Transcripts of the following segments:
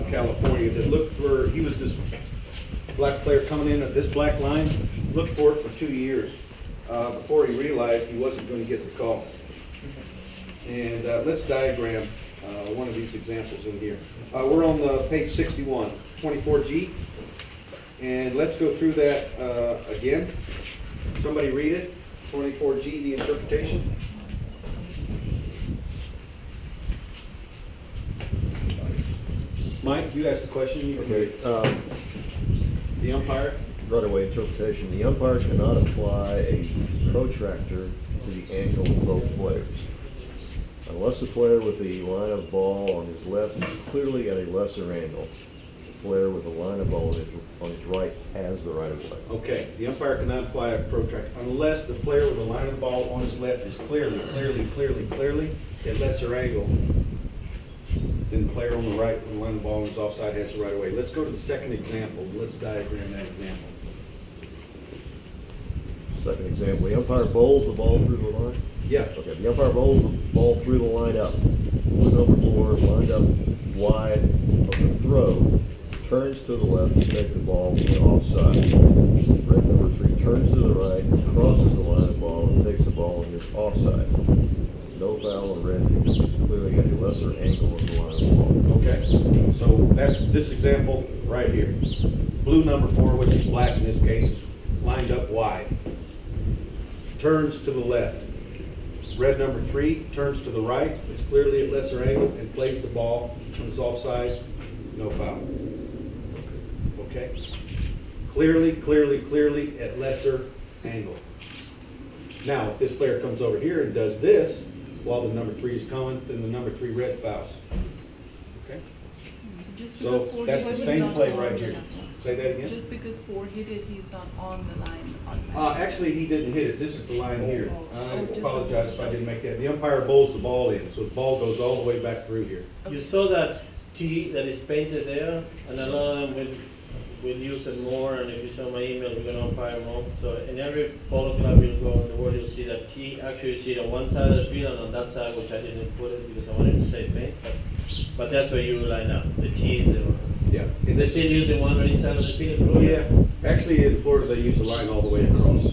from California that looked for, he was this black player coming in at this black line, looked for it for 2 years before he realized he wasn't going to get the call. And let's diagram one of these examples in here. We're on page 61, 24G, and let's go through that again. Somebody read it, 24G, the interpretation. Mike, you asked the question. Okay. The umpire? Right away interpretation. The umpire cannot apply a protractor to the angle of both players. Unless the player with the line of ball on his left is clearly at a lesser angle, the player with the line of ball on his right has the right of way. Okay, the umpire cannot apply a protractor unless the player with the line of the ball on his left is clearly at lesser angle than the player on the right with the line of the ball on his offside has the right of way. Let's go to the second example. Let's diagram that example. Second example, the umpire bowls the ball through the line. Yeah. Okay, the umpire bowls the ball through the line up. Blue number 4 lined up wide of the throw, turns to the left to take the ball to the offside. Red number 3 turns to the right, crosses the line of ball, and takes the ball on his offside. No foul on red because he's clearly at a lesser angle of the line of ball. Okay, so that's this example right here. Blue number 4, which is black in this case, is lined up wide. Turns to the left. Red number 3 turns to the right, it's clearly at lesser angle, and plays the ball on his offside, no foul. Okay? Clearly at lesser angle. Now, if this player comes over here and does this, while the number 3 is coming, then the number 3 red fouls. Okay? So that's the same play right here. Say that again? Just because 4 hit it, he's not on the line. Actually, he didn't hit it. This is the line here. I apologize if I didn't make that. The umpire bowls the ball in, so the ball goes all the way back through here. You saw that T that is painted there, and a lot of them will use it more, and if you saw my email, we're going to umpire more. So in every polo club you'll go in the world, you'll see that T. Actually, you see it on one side of the field and on that side, which I didn't put it because I wanted to say paint. But that's where you line up. The T is the Yeah. They're still using one on each side of the field? Yeah. Actually, in Florida, they use a line all the way across.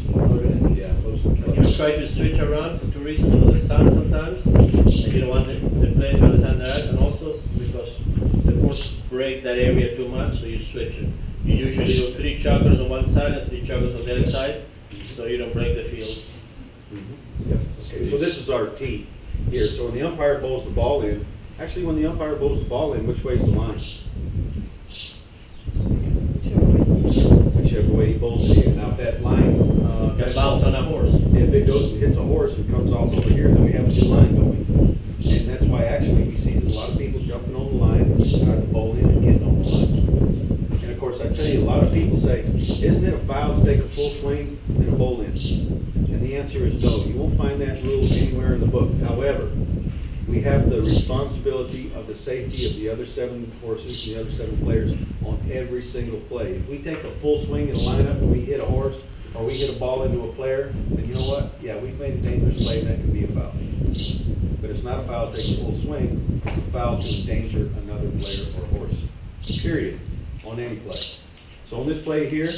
Yeah, most of the You try to switch around for two reasons. The sun sometimes, and you don't want the player to understand their eyes, and also because the horse break that area too much, so you switch it. You usually do 3 chuggers on one side and 3 chuggers on the other side, so you don't break the field. Yeah. Okay, so this is our T here. So when the umpire bowls the ball in, actually when the umpire bowls the ball in, which way is the line? Whichever way he bowls it in. Now if that line Can bounce on a horse. if it goes and hits a horse and comes off over here, then we have a new line going. And that's why actually we see a lot of people jumping on the line, trying to bowl in and getting on the line. And of course I tell you, a lot of people say, isn't it a foul to take a full swing and a bowl in? And the answer is no. You won't find that rule anywhere in the book. However, we have the responsibility of the safety of the other 7 horses and the other 7 players on every single play. If we take a full swing in a lineup and we hit a horse or we hit a ball into a player, then you know what? Yeah, we've made a dangerous play and that can be a foul. But it's not a foul to take a full swing. It's a foul to endanger another player or horse. Period. On any play. So on this play here,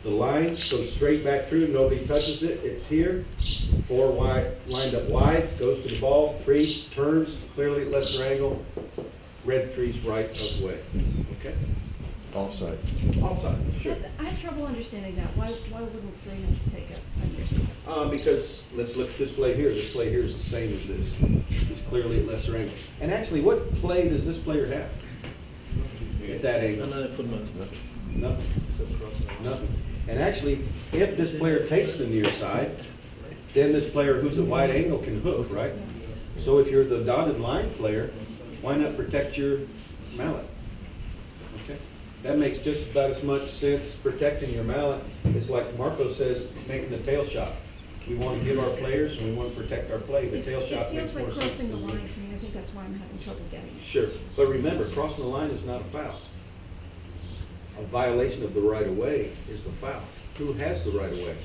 the line goes straight back through. Nobody touches it. It's here. 4 wide, lined up wide. Goes to the ball. 3 turns clearly at lesser angle. Red 3's right of the way. Okay. Offside. Offside. Sure. I have trouble understanding that. Why wouldn't 3 have to take a near side? Because let's look at this play here. This play here is the same as this. It's clearly at lesser angle. And actually, what play does this player have at that angle? Another footman. Nothing. Nothing. And actually, if this player takes the near side, then this player who's at wide angle can hook, right? So if you're the dotted line player, why not protect your mallet? Okay? That makes just about as much sense protecting your mallet. It's like Marco says, making the tail shot. We want to give our players and we want to protect our play. The tail shot makes more sense. It feels like crossing the line to me. I think that's why I'm having trouble getting it. Sure. But remember, crossing the line is not a foul. A violation of the right of way is the foul. Who has the right of way?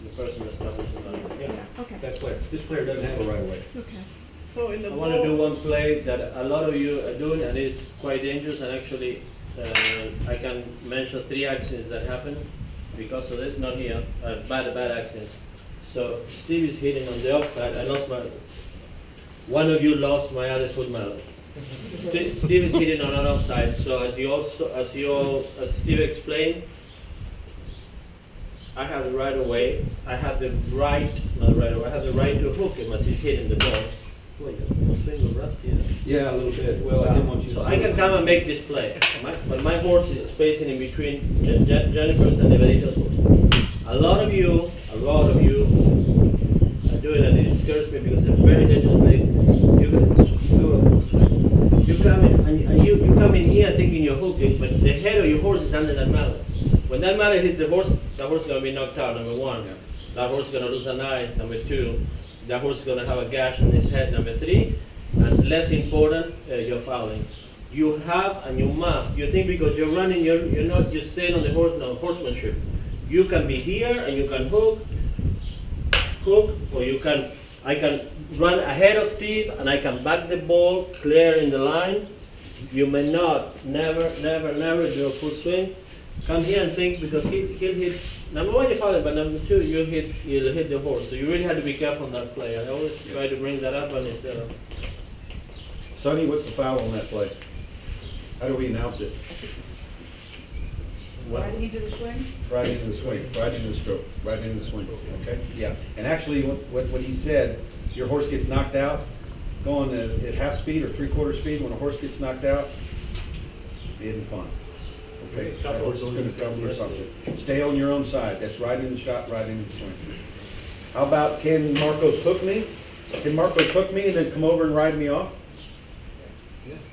The person that's touching the line. Yeah, okay. That player. This player doesn't have a right of way. Okay. So in the I want to do ball, one play that a lot of you are doing, and it's quite dangerous. And actually, I can mention 3 accidents that happened because of this. Not here, bad accidents. So Steve is hitting on the offside. I lost my. One of you lost my other foot mallet. Steve is hitting on an offside. So as Steve explained, I have the right of way. I have the right, not right of way. I have the right to hook him as he's hitting the ball. Wait, your swing was rusty. Yeah, a little bit. Well, I didn't want you to. So I can come and make this play. But my horse is spacing in between Jennifer's and Everito's horse. A lot of you are doing it, and it scares me because it's a very dangerous play. You come in and you come in here thinking you're hooking, but the head of your horse is under that mallet. When that mallet hits the horse is going to be knocked out, number 1. Yeah. That horse is going to lose an eye, number 2. That horse is going to have a gash in his head, number 3. And less important, you're fouling. You have and you must. You think because you're running, you're not just staying on the horse, no, horsemanship. You can be here and you can hook, or I can run ahead of Steve and I can back the ball clear in the line. You may not, never do a full swing. Come here and think because he'll hit, number 1 you foul, but number 2 you'll hit the horse. So you really have to be careful on that play. I always try to bring that up and instead of. Sonny, what's the foul on that play? How do we announce it? Right into the swing? Right into the swing, right into the stroke, right into the swing, okay? Yeah, and actually what he said, your horse gets knocked out, going at half speed or 3/4 speed, when a horse gets knocked out, it isn't fun. Okay, that horse is going to stumble or something. Stay on your own side, that's right in the shot, right in the swing. How about, can Marcos hook me? Can Marcos hook me and then come over and ride me off?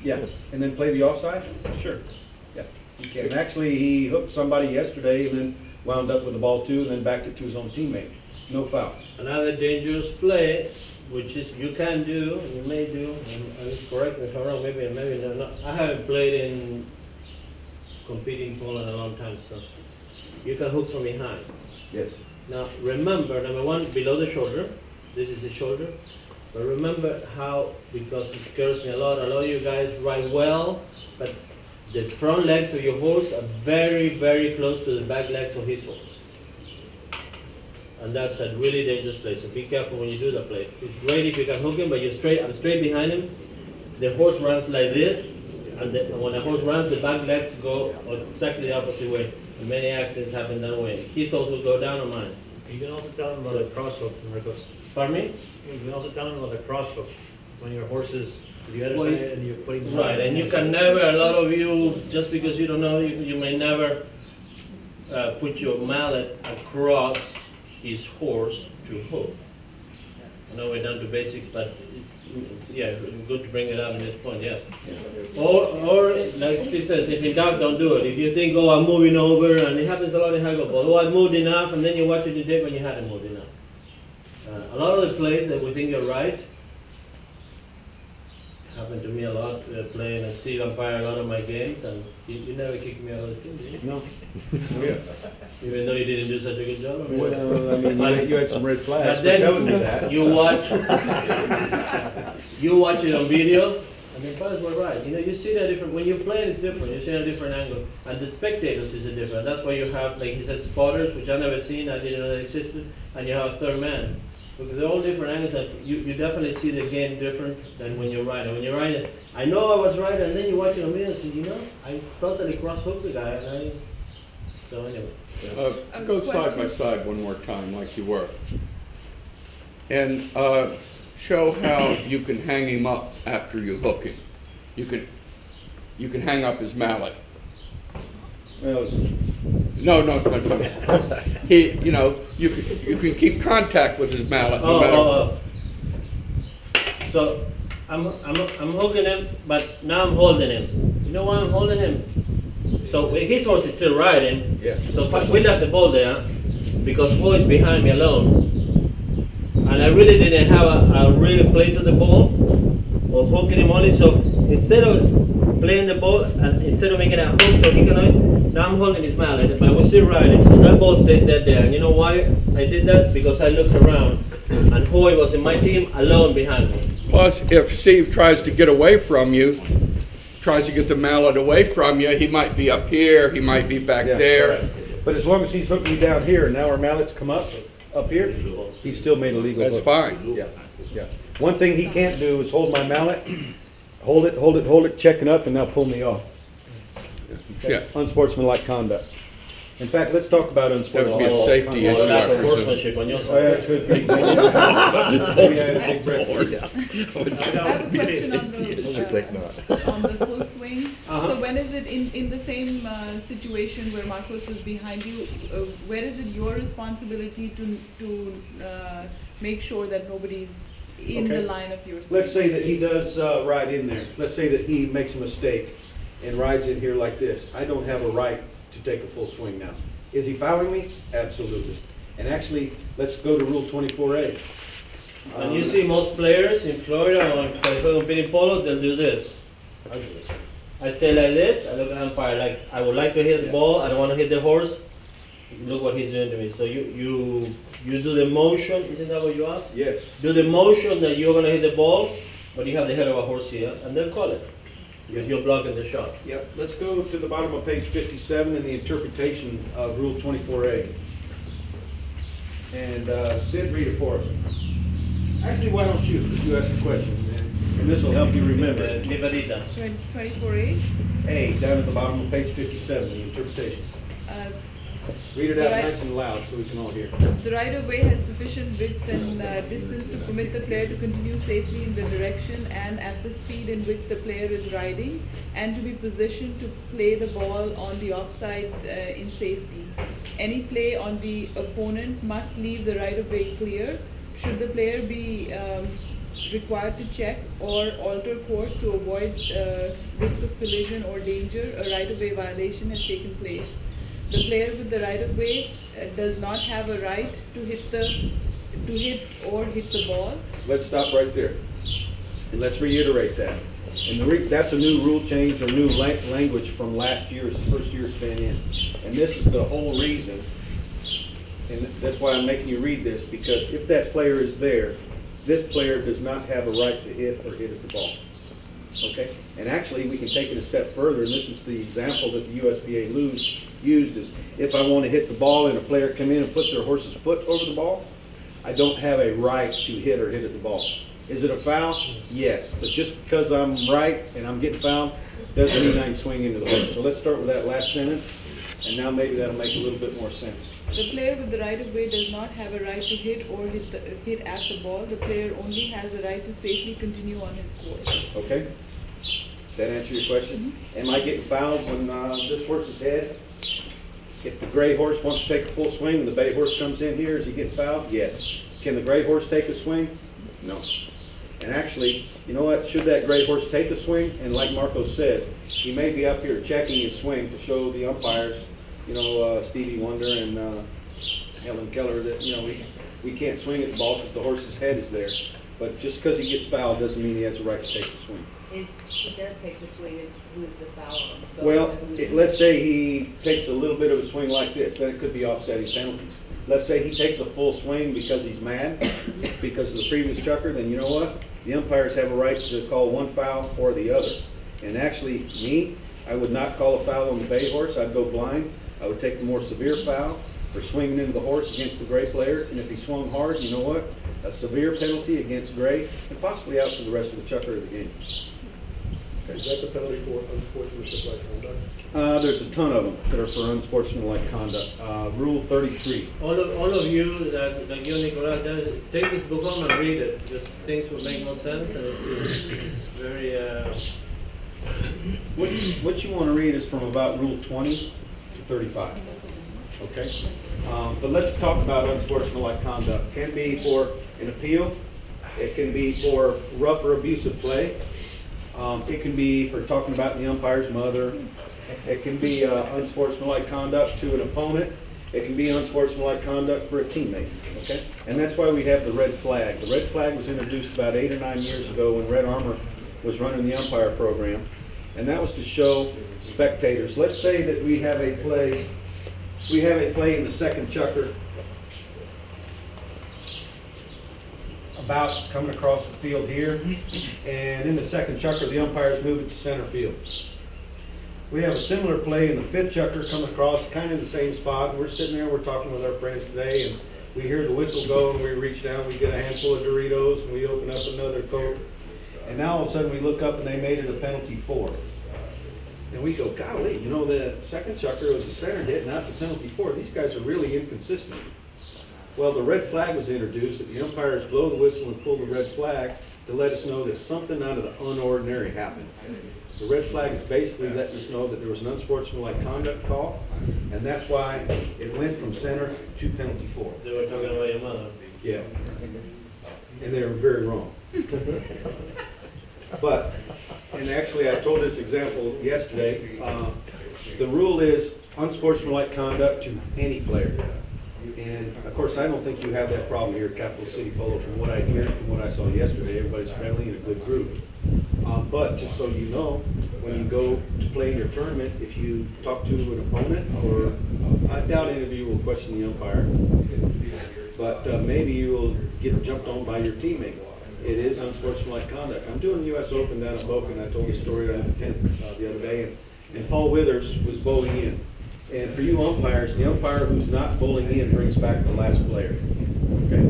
Yeah, and then play the offside? Sure. Yeah, he can. And actually, he hooked somebody yesterday and then wound up with the ball too, and then backed it to his own teammate. No foul. Another dangerous play, which is you can do, you may do, and correct me if I'm wrong, maybe not. I haven't played in competing polo in a long time, so you can hook from behind. Yes. Now remember, number 1, below the shoulder. This is the shoulder. But remember how, because it scares me a lot of you guys ride well, but the front legs of your horse are very, very close to the back legs of his horse. And that's a really dangerous play, so be careful when you do that play. It's great if you can hook him, but I'm straight behind him. The horse runs like this, and when the horse runs, the back legs go exactly the opposite way. And many accidents happen that way. His horse will go down on mine. You can also tell them about a cross hook, Marcos. Pardon me? You can also tell them about a cross hook when your horse is to the other Well, side and you're putting them right, and you can never, a lot of you, just because you don't know, you may never put your mallet across his horse to hook. I know we're down to basics, but yeah, good to bring it up at this point, yes. Or like Steve says, if in doubt, don't do it. If you think, oh, I'm moving over, and it happens a lot in high ball, oh, I moved enough, and then you watch it today when you hadn't moved enough. A lot of the plays that we think are right happened to me a lot playing as Steve umpire a lot of my games, and you never kicked me out of the team, did you? No. Even though you didn't do such a good job. Well, I mean, you had some red flags But for then telling me that. you watch it on video, and the umpires were right. You know, you see that different, when you play it's different, you see a different angle. And the spectators is a different. That's why you have, like he says, spotters, which I've never seen, I didn't know they existed, and you have a third man. Because they're all different angles, and you definitely see the game different than when you're riding. When you're riding, I know I was right, and then you watch it on video and say, you know, I totally cross-hooked the guy, and so anyway. Go side by side one more time like you were. And show how you can hang him up after you hook him. You can hang up his mallet. Well, No. He, you know, you can keep contact with his mallet. No matter. So I'm hooking him, but now I'm holding him. You know why I'm holding him? So his horse is still riding. Yeah. So we left the ball there because Ho is behind me alone, and I really didn't have a real play to the ball or hooking him only. So instead of playing the ball and instead of making a hook so he can, now I'm holding his mallet, but we're still riding. So that ball stayed dead there. And you know why I did that? Because I looked around and Hoy was in my team alone behind me. Plus, if Steve tries to get away from you, tries to get the mallet away from you, he might be up here, he might be back Yeah, there. correct. But as long as he's hooking me down here, and now our mallets come up here, he's still made a legal hook. That's fine. Yeah, yeah. One thing he can't do is hold my mallet, hold it, checking up, and now pull me off. Okay? Yeah. Unsportsmanlike conduct. In fact, let's talk about That would be a unsportsmanlike safety conduct. issue. Lack I of presume. horsemanship on your Oh, yeah, side. it could be. Maybe I had a big breath. I have a question on the full swing. So when is it in the same situation where Marcos is behind you, where is it your responsibility to make sure that nobody's in the Okay. line of your swing? Let's say that he does ride in there. Let's say that he makes a mistake and rides in here like this. I don't have a right to take a full swing now. Is he fouling me? Absolutely. And actually, let's go to Rule 24A. And you see most players in Florida or in Polo, they'll do this. I do this. I stay like this, I look at the umpire like, I would like to hit the ball, I don't want to hit the horse. Look what he's doing to me. So you do the motion, isn't that what you asked? Yes. Do the motion that you're going to hit the ball, but you have the head of a horse here, and they'll call it. Because you're blocking the shot. Yep. Let's go to the bottom of page 57 in the interpretation of Rule 24A. And Sid, read it for us. Actually, why don't you? Because you asked the question, and this will help you remember. Liberita. 24A? A, down at the bottom of page 57, the interpretation. Read it out Right. nice and loud so we can all hear. The right-of-way has sufficient width and distance to permit the player to continue safely in the direction and at the speed in which the player is riding, and to be positioned to play the ball on the offside in safety. Any play on the opponent must leave the right-of-way clear. Should the player be required to check or alter course to avoid risk of collision or danger, a right-of-way violation has taken place. The player with the right-of-way does not have a right to hit or hit the ball. Let's stop right there. And let's reiterate that. And that's a new rule change or new language from last year's, first year's been in. And this is the whole reason, and that's why I'm making you read this, because if that player is there, this player does not have a right to hit or hit at the ball. Okay? And actually, we can take it a step further, and this is the example that the USPA used is, if I want to hit the ball and a player come in and put their horse's foot over the ball, I don't have a right to hit or hit at the ball. Is it a foul? Yes. But just because I'm right and I'm getting fouled doesn't mean I can swing into the horse. So let's start with that last sentence, and now maybe that'll make a little bit more sense. The player with the right-of-way does not have a right to hit or hit at the ball. The player only has a right to safely continue on his course. Okay? Does that answer your question? Am I getting fouled when this horse's head? If the gray horse wants to take a full swing and the bay horse comes in here, is he getting fouled? Yes. Can the gray horse take a swing? No. And actually, you know what? Should that gray horse take a swing, and like Marco says, he may be up here checking his swing to show the umpires, Stevie Wonder and Helen Keller that, we can't swing at the ball because the horse's head is there. But just because he gets fouled doesn't mean he has a right to take the swing. It does take the swing, who is the foul? Well, let's say he takes a little bit of a swing like this, then it could be offsetting penalties. Let's say he takes a full swing because he's mad, because of the previous chucker, then you know what? The umpires have a right to call one foul or the other. And actually, me, I would not call a foul on the bay horse. I'd go blind. I would take the more severe foul for swinging into the horse against the gray player. And if he swung hard, you know what? A severe penalty against gray, and possibly out for the rest of the chucker of the game. Is that the penalty for unsportsmanlike conduct? There's a ton of them that are for unsportsmanlike conduct. Rule 33. All of you that like you, Nicolas, take this book home and read it. Just things will make no sense, and it's very. What you want to read is from about Rule 20 to 35. Okay? But let's talk about unsportsmanlike conduct. It can be for an appeal. It can be for rough or abusive play. It can be for talking about the umpire's mother. It can be unsportsmanlike conduct to an opponent. It can be unsportsmanlike conduct for a teammate. Okay? And that's why we have the red flag. The red flag was introduced about 8 or 9 years ago when Red Armor was running the umpire program. And that was to show spectators. Let's say that we have a play in the second chukker. about coming across the field here, and in the second chukker, the umpires move it to center field. We have a similar play in the fifth chukker coming across, kind of in the same spot, and we're sitting there, we're talking with our friends today, and we hear the whistle go, and we reach down, we get a handful of Doritos, and we open up another Coke, and now all of a sudden we look up and they made it a penalty 4. And we go, golly, you know, the second chukker was a center hit, not the penalty 4. These guys are really inconsistent. Well, the red flag was introduced, that the umpires blow the whistle and pull the red flag to let us know that something out of the unordinary happened. The red flag is basically letting us know that there was an unsportsmanlike conduct call, and that's why it went from center to penalty 4. They were talking about your mother. Yeah. And they were very wrong. But, and actually I told this example yesterday, the rule is unsportsmanlike conduct to any player. And of course, I don't think you have that problem here at Capital City Polo. From what I hear, from what I saw yesterday, everybody's friendly and a good group. But just so you know, when you go to play in your tournament, if you talk to an opponent, or I doubt any of you will question the umpire, but maybe you will get jumped on by your teammate. It is unsportsmanlike conduct. I'm doing the US Open down in Boca, and I told a story on the 10th the other day, and Paul Withers was bowling in. And for you umpires, the umpire who's not bowling in brings back the last player. Okay?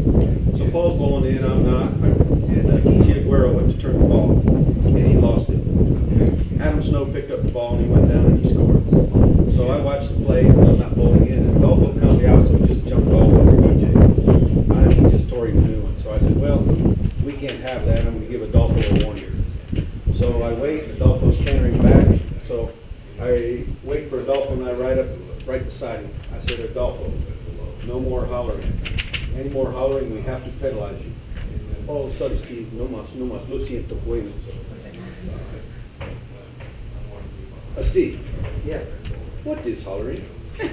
So Paul's bowling in, I'm not, and Keith Aguero went to turn the ball, and he lost it. Adam Snow picked up the ball, and he went down and he scored. So I watched the play, and I'm not bowling in, and Adolfo Cambiaso just jumped all over DJ. He just tore him a new one. So I said, well, we can't have that. I'm going to give Adolfo a warning. So I wait, Adolfo's cantering back, so I wait for Adolfo, and I ride up right beside him. I said, Adolfo, no more hollering. Any more hollering, we have to penalize you. Oh, sorry, Steve, no más, lo siento, bueno. Steve, yeah, what is hollering? I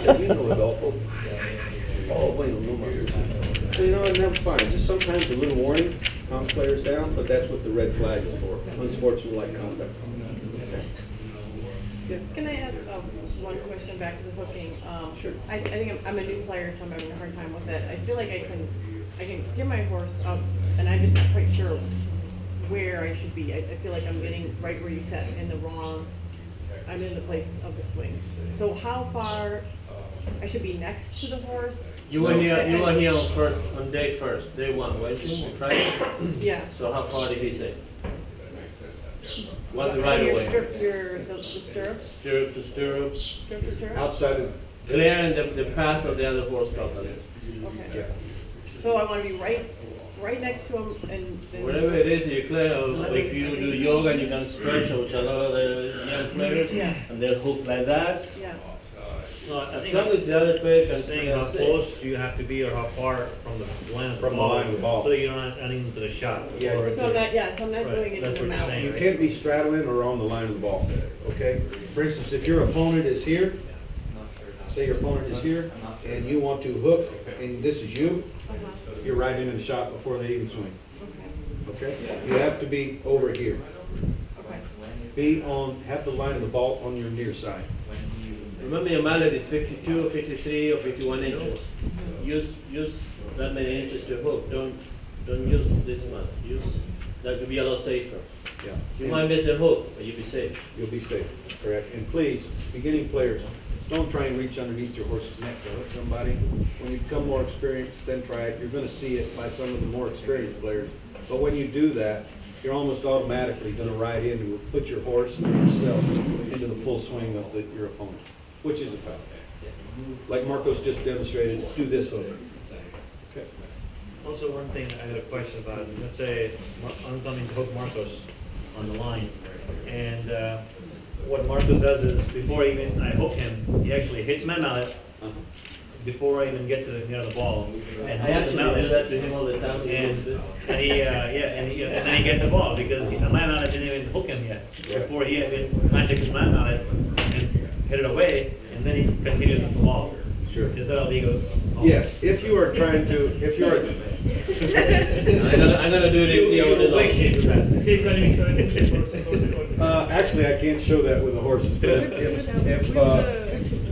said, you know, Adolfo. Oh, bueno, no más. So, you know, and that's fine. Just sometimes a little warning calms players down, but that's what the red flag is for, unsportsmanlike conduct. Can I ask one question back to the hooking? Sure. I think I'm a new player, so I'm having a hard time with it. I feel like I can get my horse up, and I'm just not quite sure where I should be. I feel like I'm getting right where you said, in the wrong. I'm in the place of the swing. So how far I should be next to the horse? You were here on day 1, weren't you? Friday? Yeah. So how far did he say? What's the right away? The stirrup? Stirrup to stirrup. Stirrup to stirrup? Outside of Clearing the path of the other horse properly. Okay. So I want to be right next to him, and then Whatever it is you clear, or if you do yoga and you can stretch, which a lot of the young players, Yeah. and they'll hook like that. yeah. No, as long as the other player can Saying how close you have to be or how far from the line of the ball, so you don't have anything to the shot. Yeah. Or So I'm not Right, doing it that's in the what you're mouth. saying. You can't be straddling or on the line of the ball, okay? For instance, if your opponent is here, say your opponent is here, and you want to hook, and this is you, you're right into the shot before they even swing, Okay. okay? You have to be over here. Okay. Have the line of the ball on your near side. Remember your mallet is 52, 53, or 51 inches. Use that many inches to hook. Don't use this much. That would be a lot safer. Yeah. You might miss a hook, but you'll be safe. You'll be safe, correct? And please, beginning players, don't try and reach underneath your horse's neck to hook somebody. When you become more experienced, then try it. You're going to see it by some of the more experienced players. But when you do that, you're almost automatically going to ride in and put your horse and yourself into the full swing of your opponent, which is a foul. Like Marcos just demonstrated, do this hook. Okay. Also, one thing I had a question about, let's say I'm coming to hook Marcos on the line, and what Marcos does is, before even I hook him, he actually hits my mallet before I even get to near the ball. And I actually do that to him all the time. And then he gets the ball, because my mallet didn't even hook him yet. Before he even magic my mallet and hit it away, and then he continues with the ball. Sure. Is that how he goes? Yes, if you are trying to, if you are, I'm gonna do this here with the actually, I can't show that with the horses, but if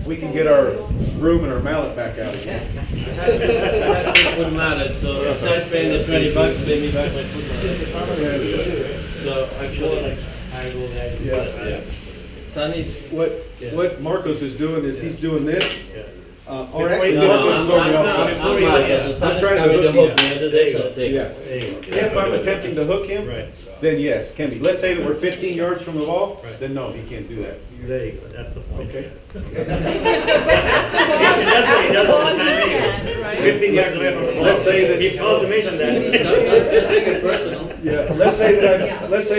we can get our broom and our mallet back out again. had to put mallet, so besides paying the $20, pay me back my foot mallet. So actually, I will have. Yeah. Sonny's. What Marcos is doing is he's doing this. Yeah. Or actually, No, Marcos is going I'm off. Sonny's trying to coming to hook hook me, and There this you I'll go. take. Yeah. There you go. If I'm attempting to hook him, Right. then yes, can be. Let's say that we're 15 yards from the ball, Right. then no, he can't do that. There you go, that's the point. Okay. That's what he does all the time anyway. Right. 15 yards away from the ball. Let's say that- He failed to mention that. Don't take it personal. Yeah, let's say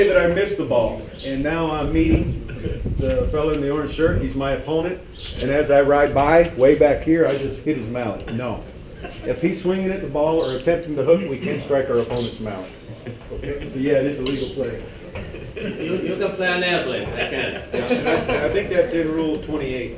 that I missed the ball, and now I'm meeting the fellow in the orange shirt, he's my opponent, and as I ride by, way back here, I just hit his mallet. No. If he's swinging at the ball or attempting to hook, we can't strike our opponent's mallet. Okay, so yeah, it is a legal play. You can play an airplane, I can't. I think that's in Rule 28.